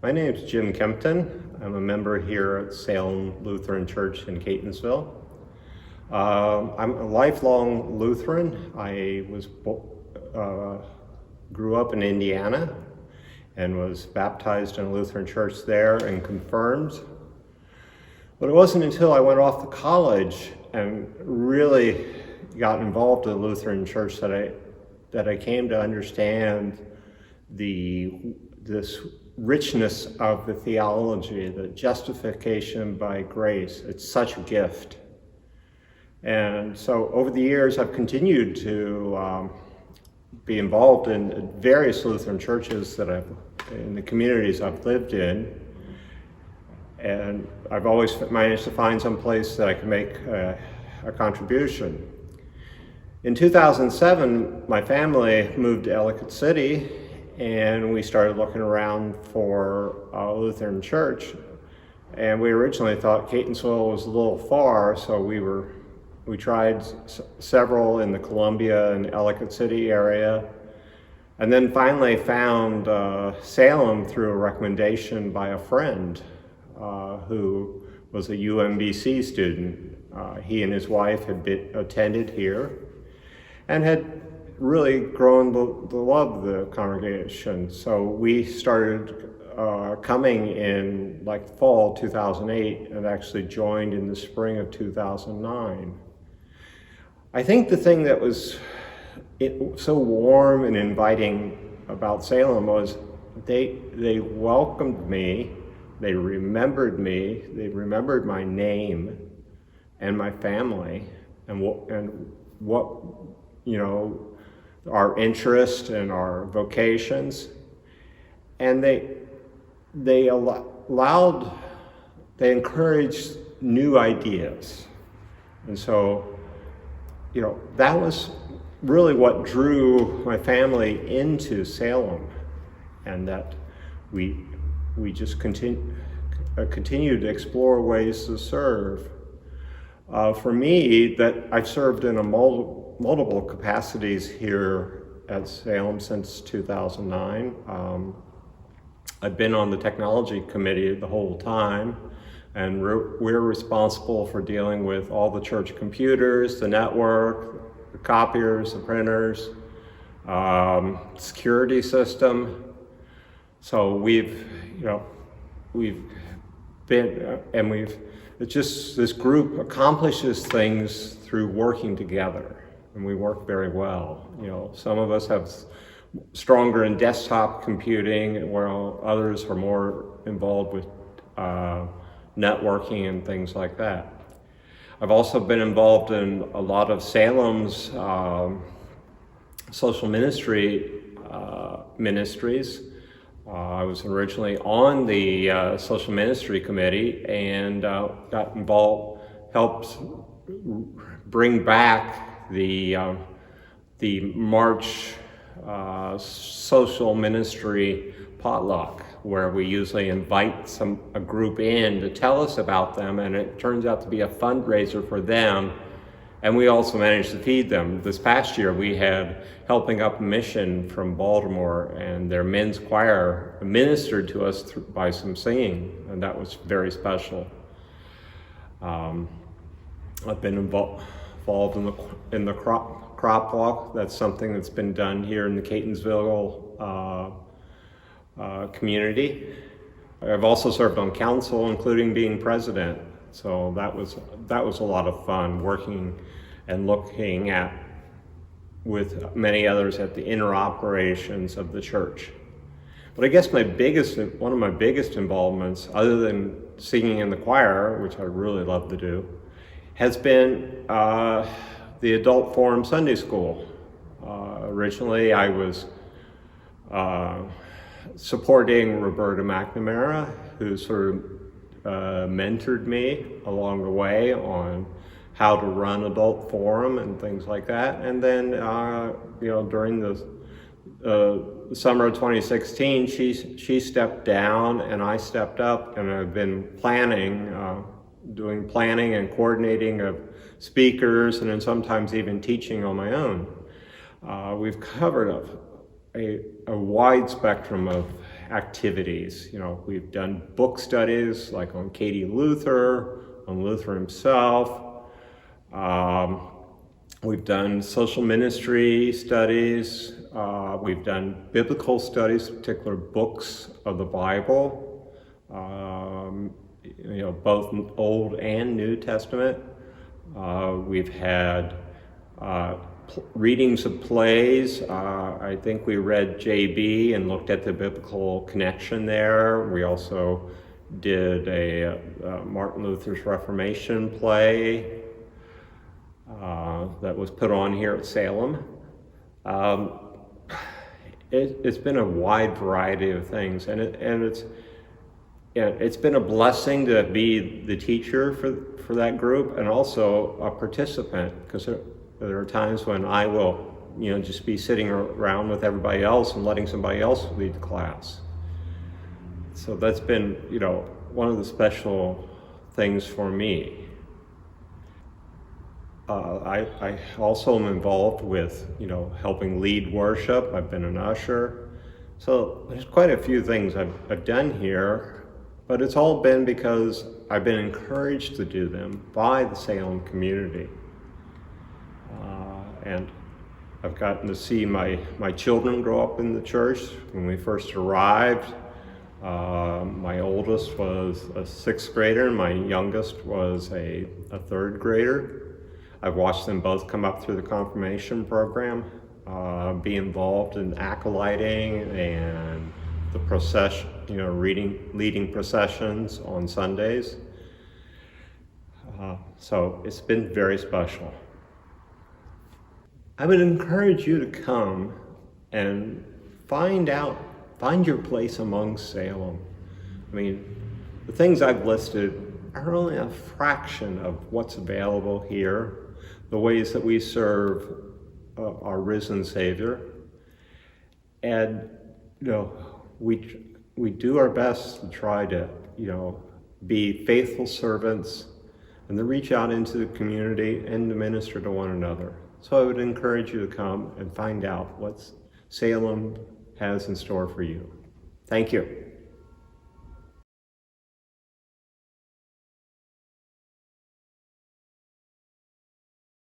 My name is Jim Kempton. I'm a member here at Salem Lutheran Church in Catonsville. I'm a lifelong Lutheran. Grew up in Indiana and was baptized in a Lutheran church there and confirmed. But it wasn't until I went off to college and really got involved in the Lutheran church that I came to understand this richness of the theology, the justification by grace. It's such a gift. And so over the years, I've continued to be involved in various Lutheran churches in the communities I've lived in. And I've always managed to find some place that I can make a contribution. In 2007, my family moved to Ellicott City, and we started looking around for a Lutheran church. And we originally thought Catonsville was a little far, so we tried several in the Columbia and Ellicott City area, and then finally found Salem through a recommendation by a friend who was a UMBC student. He and his wife had attended here and had really grown to love the congregation. So we started coming in fall 2008 and actually joined in the spring of 2009. I think the thing that was so warm and inviting about Salem was they welcomed me, they remembered my name and my family and what our interest and our vocations, and they encouraged new ideas. And so that was really what drew my family into Salem, and that we just continued to explore ways to serve. For me, that I've served in multiple capacities here at Salem since 2009. I've been on the technology committee the whole time, and we're responsible for dealing with all the church computers, the network, the copiers, the printers, security system. So this group accomplishes things through working together, and we work very well. Some of us have stronger in desktop computing, while others are more involved with networking and things like that. I've also been involved in a lot of Salem's social ministries. I was originally on the social ministry committee and got involved, helped bring back the March social ministry potluck, where we usually invite a group in to tell us about them, and it turns out to be a fundraiser for them, and we also managed to feed them. This past year we had Helping Up Mission from Baltimore, and their men's choir ministered to us by some singing, and that was very special. I've been involved in the crop walk. That's something that's been done here in the Catonsville community. I've also served on council, including being president. So that was a lot of fun, working and looking at, with many others, at the inner operations of the church. But I guess one of my biggest involvements, other than singing in the choir, which I really love to do, has been the Adult Forum Sunday School. Originally I was supporting Roberta McNamara, who sort of mentored me along the way on how to run Adult Forum and things like that. And then, during the summer of 2016, she stepped down and I stepped up, and I've been doing planning and coordinating of speakers, and then sometimes even teaching on my own. We've covered a wide spectrum of activities. We've done book studies like on Katie Luther, on Luther himself. We've done social ministry studies. We've done biblical studies, particular books of the Bible, both Old and New Testament. We've had readings of plays. I think we read JB and looked at the biblical connection there. We also did a Martin Luther's Reformation play that was put on here at Salem. It's been a wide variety of things, and it's been a blessing to be the teacher for that group and also a participant, because there are times when I will just be sitting around with everybody else and letting somebody else lead the class. So that's been one of the special things for me. I also am involved with helping lead worship. I've been an usher. So there's quite a few things I've done here, but it's all been because I've been encouraged to do them by the Salem community. And I've gotten to see my children grow up in the church. When we first arrived, my oldest was a 6th grader, and my youngest was a 3rd grader. I've watched them both come up through the confirmation program, be involved in acolyting and the procession, leading processions on Sundays. So it's been very special. I would encourage you to come and find your place among Salem. I mean, the things I've listed are only a fraction of what's available here, the ways that we serve our risen Savior. And, we do our best to try to, be faithful servants and to reach out into the community and to minister to one another. So I would encourage you to come and find out what Salem has in store for you. Thank you.